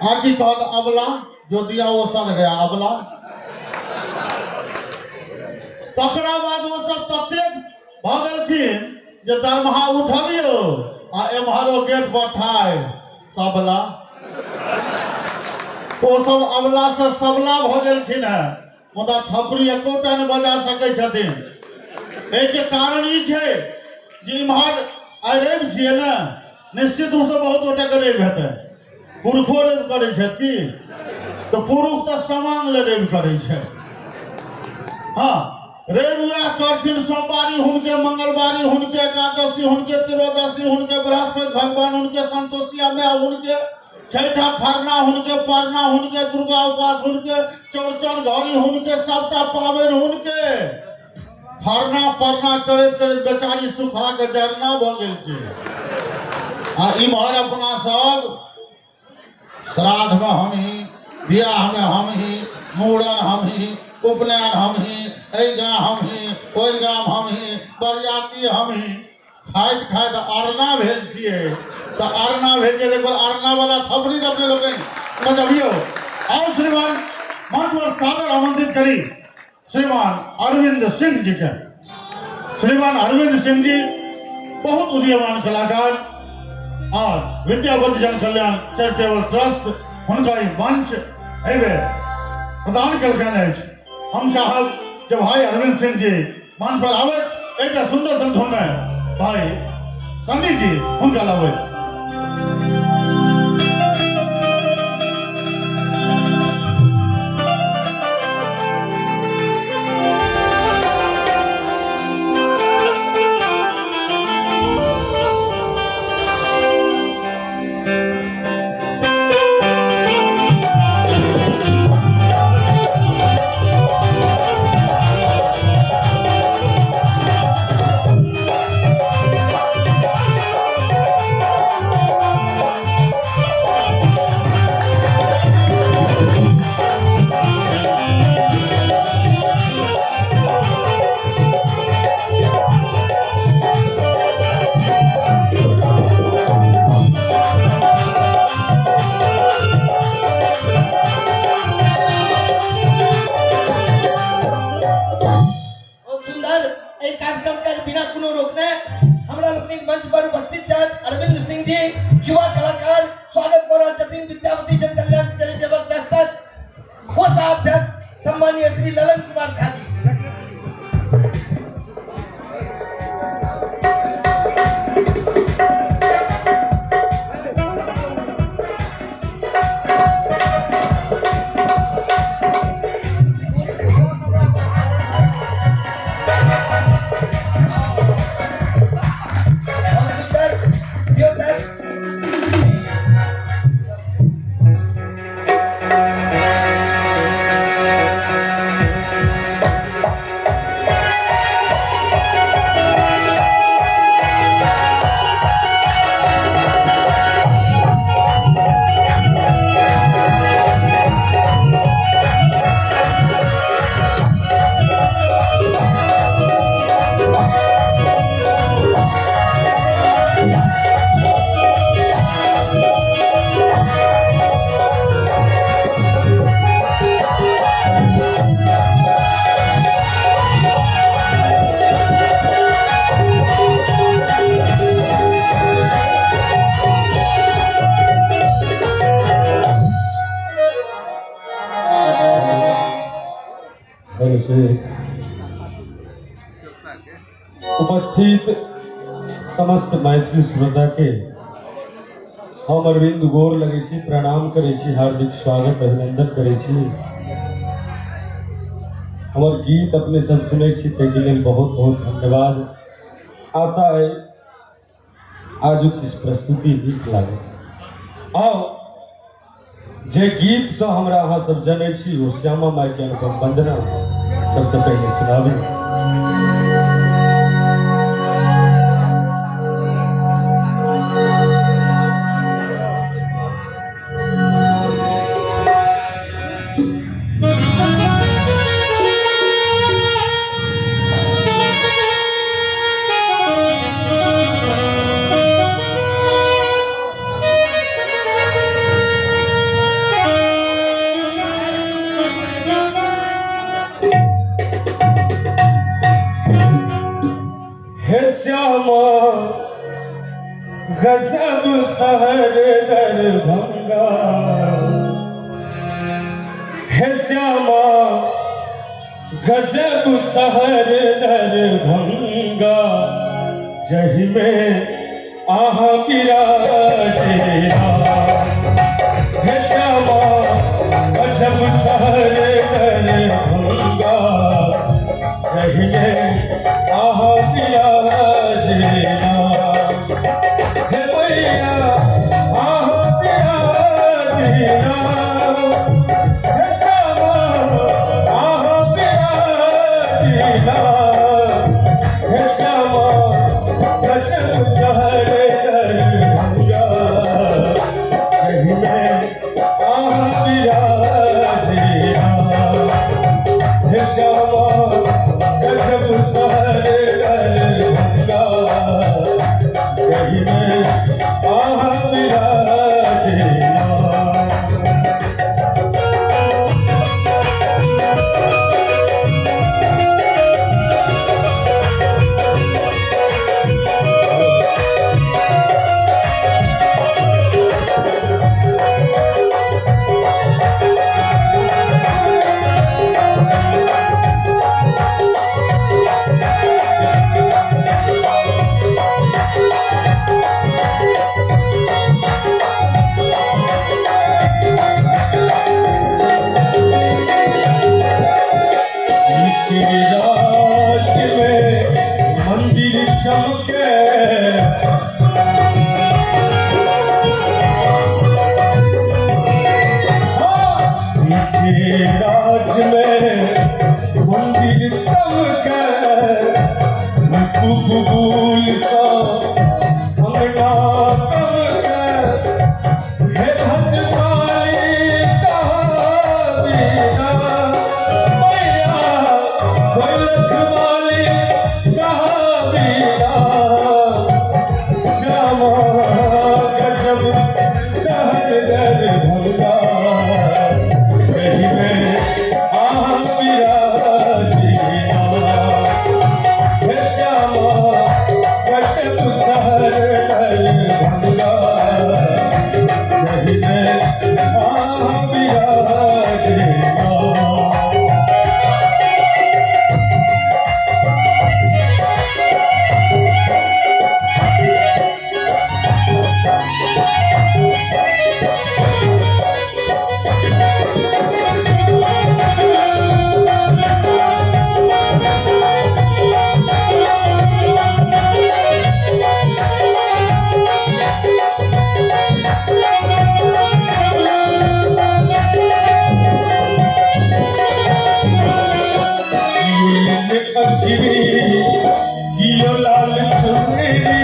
आकी कहत अबला जो दिया वो सड़ गया अबला। तकरा बाद वो सब ततेक भ गेलखिन जे दरमहा उठबियो आ एम्हरो गेट पर ठाढ़ सबला। तो सब अबला से सबला भ गेलखिन है, मुदा थपड़ी एकोटा नहि बजा सकै छथिन। एहिके कारण ई छै जे इम्हर आइ रवि छियै ने, निश्चित रूपसँ बहुत गोटेके रवि हेतै। पुरुषो रवि करै छथि कि तऽ पुरुष तऽ समांग ले रवि करै छै। हाँ, रवि वएह करथिन सोमवारी हुनके, मंगलवारी हुनके, एकादशी हुनके, त्रोदशी हुनके, बृहस्पति भगवान हुनके, संतोषिया में हुनके, छठा खरना हुनके, परना हुनके, दुर्गा उपास हुनके, चौड़चन घड़ी हुनके, सबटा पाबनि हुनके। खरना परना करैत करैत बेचारी सुखा के जरना भ गेल छै। आ इम्हर अपना सब श्राद्ध में हम ही, बियाह में हम ही, मूड़न हम ही, उपनयन हम ही, एहि गाँव हम ही, ओहि गाँव हम ही, बरियाती हम ही। खाइत खाइत अरना भेल छियै तऽ अरना भेल छै। देखो अरना वाला थपड़ी अपने लोग बजबियो। और श्रीमान मंच पर सादर आमंत्रित करी श्रीमान अरविंद सिंह जी के। श्रीमान अरविंद सिंह जी बहुत उदीयमान कलाकार और विद्यावती जन कल्याण चैरिटेबल ट्रस्ट हुनका ई मंच एहिबेर प्रदान केलकनि अछि। हम चाहब जे भाई अरविंद सिंह जी मंच पर आबैत एकटा सुंदर सन धुन में भाई सन्नी जी हुनका लाबैत। उपस्थित समस्त मैथिली श्रोता के हम अरविंद गोर लगे छी, प्रणाम करे छी, हार्दिक स्वागत अभिनंदन करे छी। हमर गीत अपने सब सुने छी ताहि लेल बहुत बहुत धन्यवाद। आशा है आज किस प्रस्तुति नीक लागे। आओ जे गीत से हमरा अहाँ सब जने छी वो श्यामा माई के अनुपम वंदना सबसे पहले सुनाबी। शहर दरभंगा है श्यामा गजब शहर दरभंगा जही में आहा विराजेगा है श्यामा गजब शहर दरभंगा जही में आहा विराजेगा हे भैया आहा विराजेगा हे श्यामा आहा विराजेगा हे श्यामा गजब शहर दरभंगा जही में आहा विराजेगा हे श्यामा गजब शहर दरभंगा जही में आहा विराजेगा चमके राज में मंदिर चमके फूल सा अंगना चमके हे भद्रकाली कहा मैया रखवाली श्यामा गजब शहर दरभंगा जही में आहा विराजेगा हे श्यामा गजब शहर दरभंगा जही में आहा विराजेगा कियो लाल चुनरी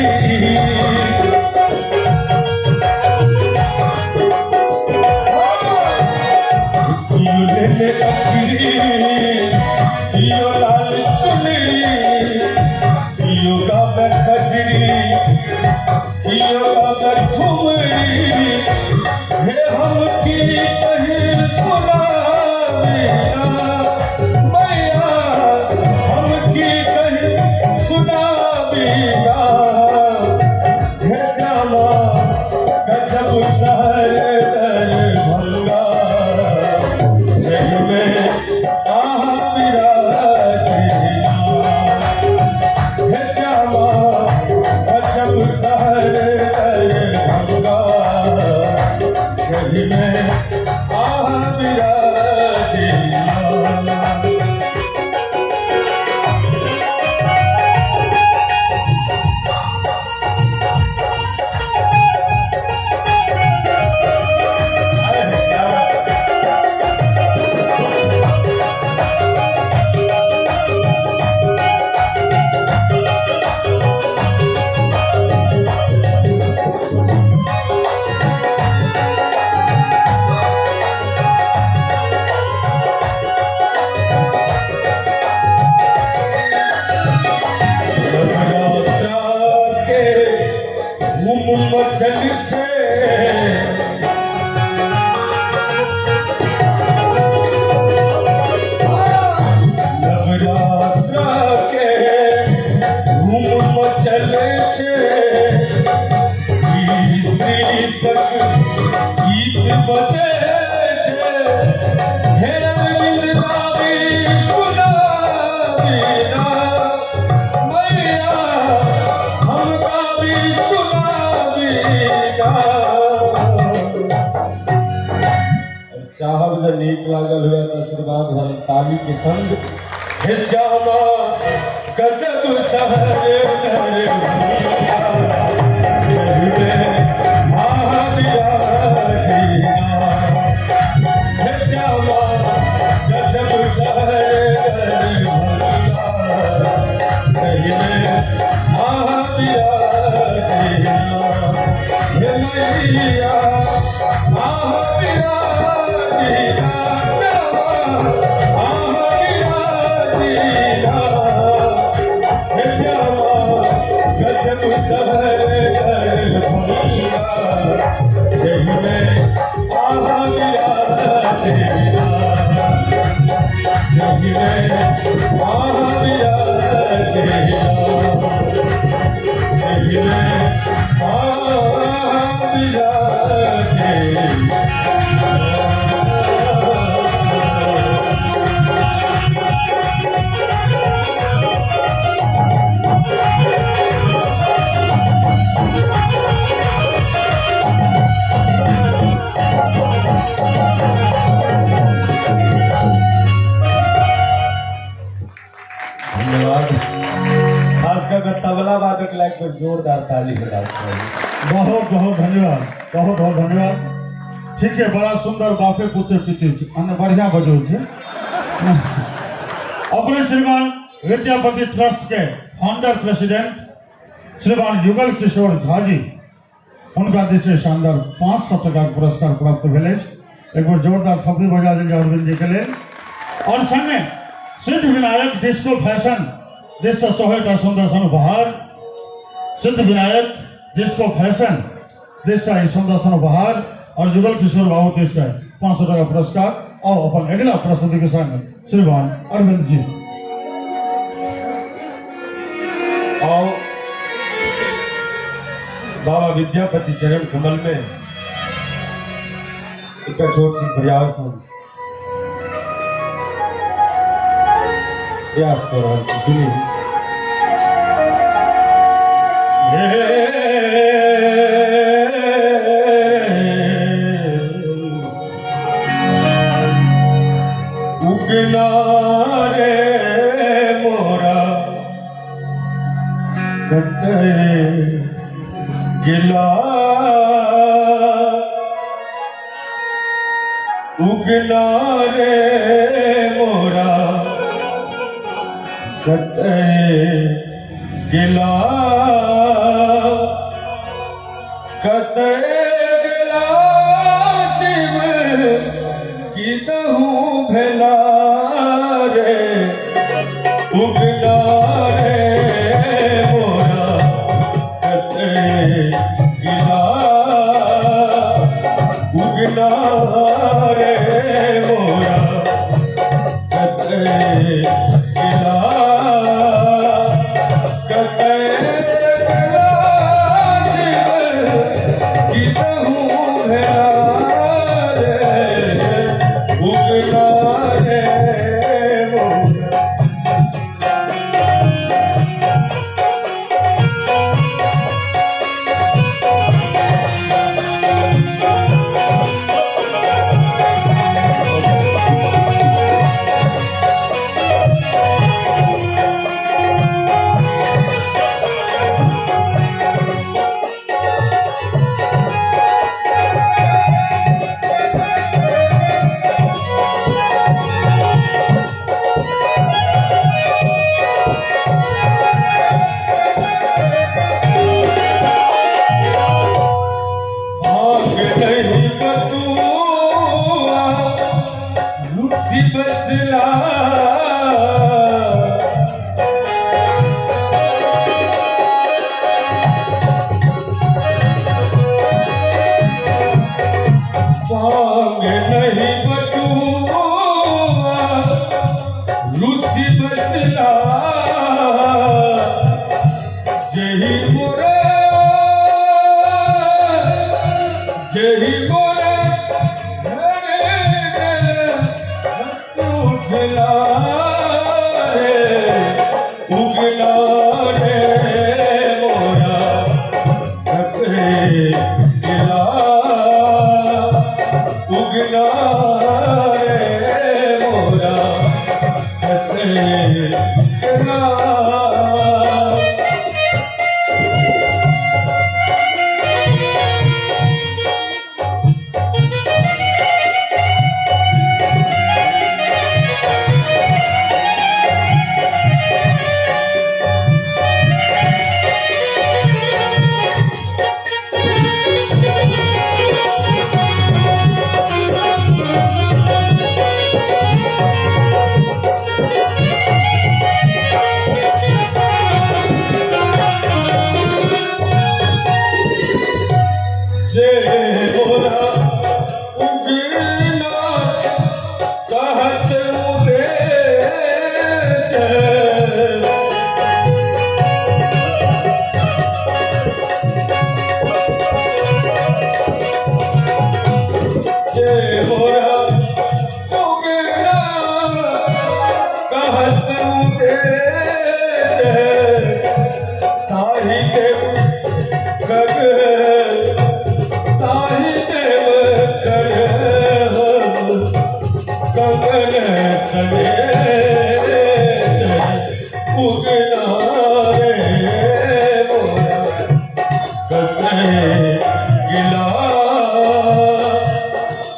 कियो लाल चुनरी कियो गावे कजरी कियो गावे ठुमरी हे हम की कहीं सुनाविया मैया हम की कहीं सुनाविया हे श्यामा गजब शहर दरभंगा जही में आहा विराजेगा हे श्यामा गजब शहर दरभंगा जही में आहा विराजेगा चाहब जब नीक लागल हुए तो आशीर्वाद भरल ताली के संग हे श्यामा गजब सहरे तबला वादक लायक पर जोरदार ताली बजाओ। बहुत बहुत धन्यवाद, बहुत बहुत धन्यवाद। ठीक है, बड़ा सुंदर बापे पुते पीते अन्य बढ़िया बजो थे। अपने श्रीमान विद्यापति ट्रस्ट के फाउंडर प्रेसिडेंट श्रीमान युगल किशोर झा जी, उनका दिल से शानदार 500 टका पुरस्कार प्राप्त भेले। एक बार जोरदार थप्पी बजा देंगे अरविंद जी के लिए। और संगे सिद्ध विनायक डिस्को फैशन जिससे 100 का सुंदर सन उपहार, सिद्ध विनायक डिस्को फैशन जिससे सुंदर सन उपहार और युगल किशोर बाबू जिससे 500 टका पुरस्कार। और अपन अगला प्रस्तुति के संग श्रीमान अरविंद जी। और बाबा विद्यापति चरण कमल में एक छोट सी प्रयास हो प्रयास दौरान से सुनिए। उगना रे मोरा कतरे गिला, उगना रे मोरा कतरे गिला, कतरे गिला शिव की दहू भेला रे। उगना रे मोरा कतरे गिला, उगना रे मोरा कतरे गिला, कतरे गिला शिव की दहू भेला रे। उगना रे मोरा बसला मांग नहीं बटुआ रूसी बसला जही मोरे जही मोरे उगना रे मोरा कतरे गिला, उगना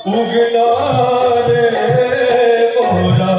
उगना रे मोरा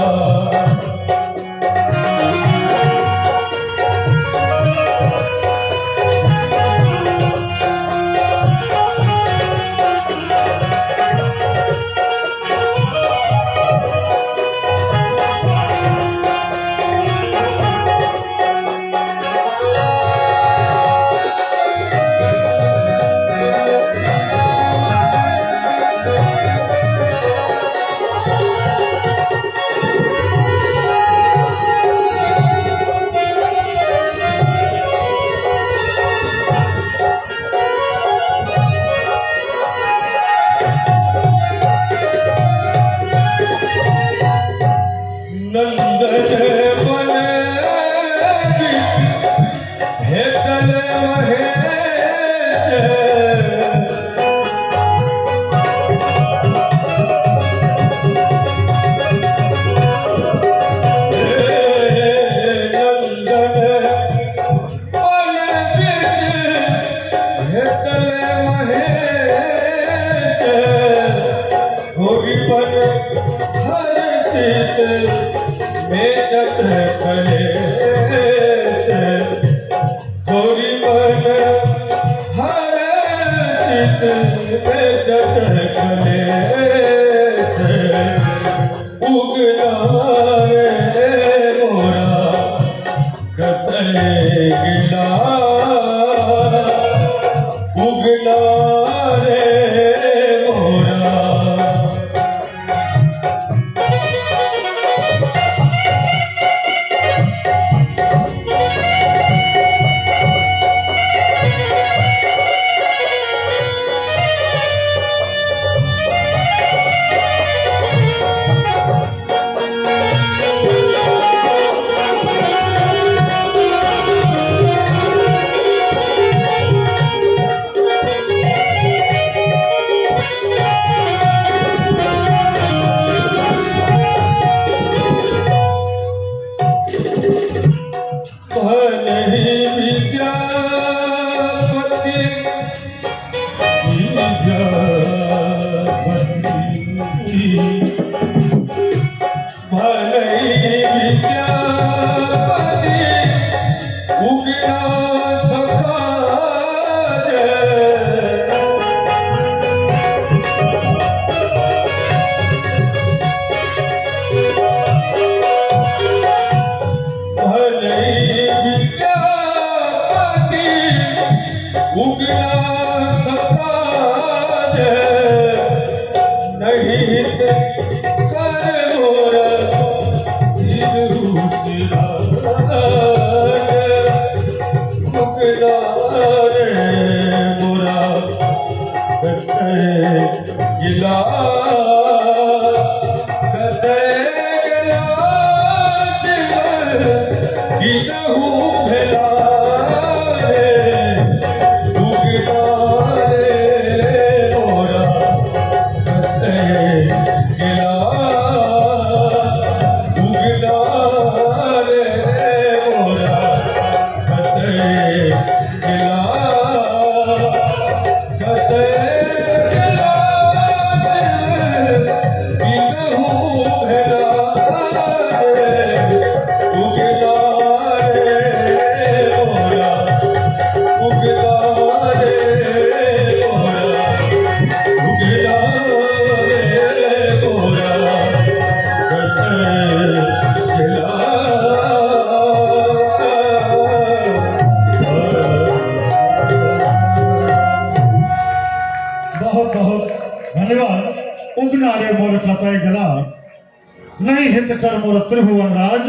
नहीं हित कर मोर त्रिभुवन राज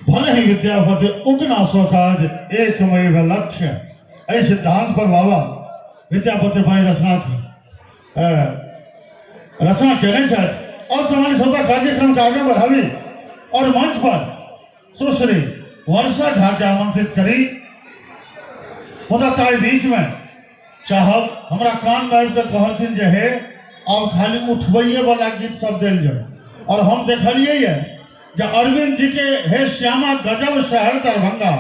भले ही विद्यापति उगना सोकाज एकमेव लक्ष्य। ऐसे सिद्धांत पर बाबा विद्यापति भाई रचना कहने चाहते और समाज श्रोता कार्यक्रम का आगे बढ़ावी और मंच पर सुश्री वर्षा झा के आमंत्रित करी। मुदा बीच में चाहब हमरा कान में कहलखिन जे है और खाली उठबैये वाला गीत सब दिल जाए और हम देखलिए है जो अरविंद जी के हे श्यामा गजब शहर दरभंगा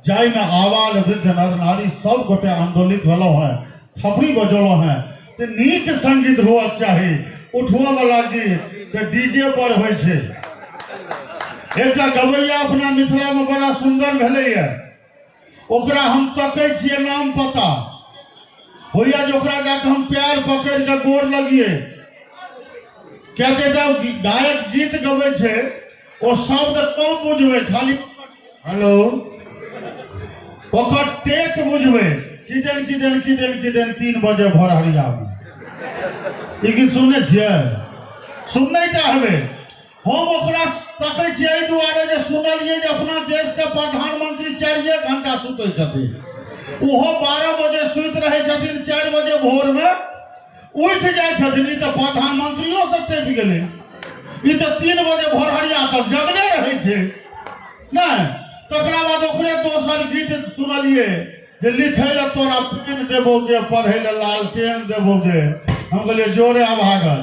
जाय में आवाल वृद्ध नर नारी सब गोटे आंदोलित होलो है, थपड़ी बजलो है। तो नीक संगीत हुआ चाहिए। उठवा वाला गीत तो डीजे पर हो छे। एक गवैया अपना मिथिला में बड़ा सुंदर भेलैया, ओकरा हम तकै छियै नाम पता होइया जे ओकरा जाके हम प्यार पकड़ के गोर लगिए। क्या गायक गीत गबै छे ओ शब्द कम बुझबे, खाली हेलो ओकर टेक बुझबे। किदन किदन किदन किदन 3 बजे भोरहरिया में ई गीत सुनने छियै, सुनने चाहबे। हम ओकरा तकै छियै एहि दुआरे जे सुनलिए जे अपना देश के प्रधानमंत्री 4 घंटा सुतै छथिन, ओहो 12 बजे सुत रहे छथिन, 4 बजे भोर में उठ जाए छथिन। ई तो प्रधानमंत्रियों से टेप गेलै, ई तो 3 बजे भोरहरिया तक जगले रहे थे नहीं। तकरा बाद ओकरे दोसर गीत सुनलिए जे लिखे ला तोरा पेन देबोगे, पढ़े ला लालटेन देबोगे। हम कहलिए जोरे भागल।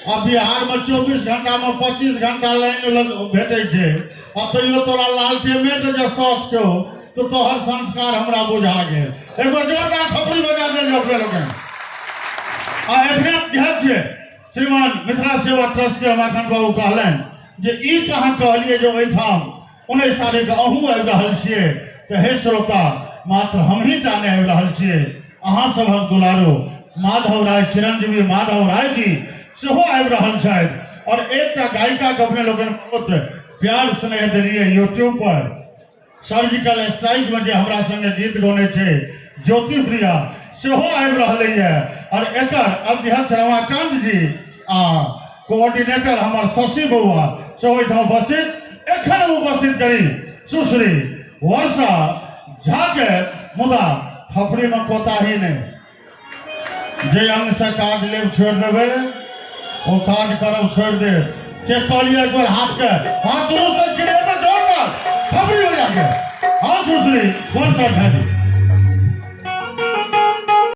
अब बिहार में 24 घंटा में 25 घंटा लाइन भेटे छे, अब तैयो तोरा लालटेन के जे शौक छो तो तोहर संस्कार हमरा बुझा गेल। एक बार जोरदार थपड़ी बजा देल जाओ अपने लोगन। आ एखने अध्यक्ष श्रीमान मिथिला सेवा ट्रस्ट के रमाकांत बाबू कहलन जे ई कहाँ कहलिए जो एठाम 19 तारीख अहूँ आबि रहल छियै। तो हे श्रोता, मात्र हम ही टाने आबि रहल छियै। अहाँ सभक दुलारो माधव राय, चिरंजीवी माधव राय जी सेहो आबि रहल छथि। और एकटा गायिका के अपने लोगन बहुत प्यार स्नेह देलिए यूट्यूब पर। सर्जिकल स्ट्राइक में जे हमरा संगे गीत गौने छे ज्योति प्रिया सेहो आबि रहले है। और एकर अध्यक्ष रमाकांत जी आ कोऑर्डिनेटर हमर शशि बउआ सेहो एठाम उपस्थित। एखन उपस्थित करी सुश्री वर्षा झा के, मुदा थपड़ी में कोताही नहीं। जे अंग से काज लेब छोड़ देवे वो काज करब छोड़ दे। चेक कर लिया एक बार हाथ के, हाथ दुरुस्त छिड़े पर जोरदार थपड़ी हो जाके। हाँ सुश्री वर्षा झा जी।